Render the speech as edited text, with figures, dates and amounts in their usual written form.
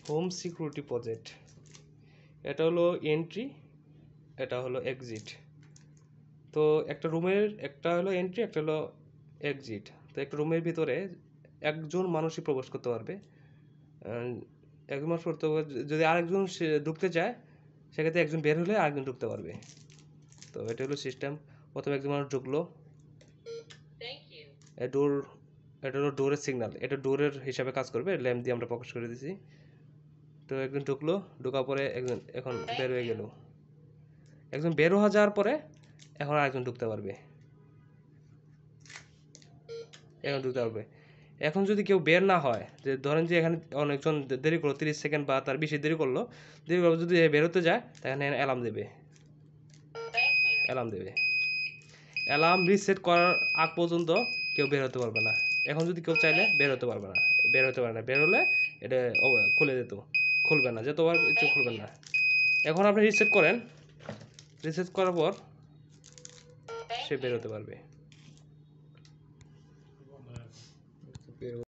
Home security project, এটা হলো entry, এটা হলো এক্সিট। তো একটা রুমের একটা হলো এন্ট্রি, একটা হলো এক্সিট। তো একটা রুমের ভিতরে একজন মানুষই প্রবেশ করতে পারবে। একজন মানুষ করতে পারবে, যদি আরেকজন ঢুকতে চায় সেক্ষেত্রে একজন বের হলে আরেকজন ঢুকতে পারবে। তো এটা হলো সিস্টেম। প্রথমে একজন মানুষ ঢুকলো, ডোর, এটা হলো ডোরের সিগন্যাল, এটা ডোরের হিসাবে কাজ করবে, ল্যাম্প দিয়ে আমরা প্রকাশ করে দিছি। তো একজন ঢুকলো, ঢোকার পরে একজন এখন বের হয়ে গেল, একজন বের হয়ে যাওয়ার পরে এখন আরেকজন ঢুকতে পারবে, এখন ঢুকতে পারবে। এখন যদি কেউ বের না হয়, যে ধরেন যে এখানে অনেকজন দেরি করলো 30 সেকেন্ড বা তার বেশি দেরি করলো, যদি বেরোতে যায় তাহলে অ্যালার্ম দেবে, অ্যালার্ম দেবে। অ্যালার্ম রিসেট করার আগ পর্যন্ত কেউ বের হতে পারবে না। এখন যদি কেউ চাইলে বের হতে পারবে না, বের হতে পারে না, বের হলে এটা খুলে যেত, খুলবে না, যতবার কিছু খুলবেন না। এখন আপনি রিসেট করেন, রিসেট করার পর সে বের হতে পারবে।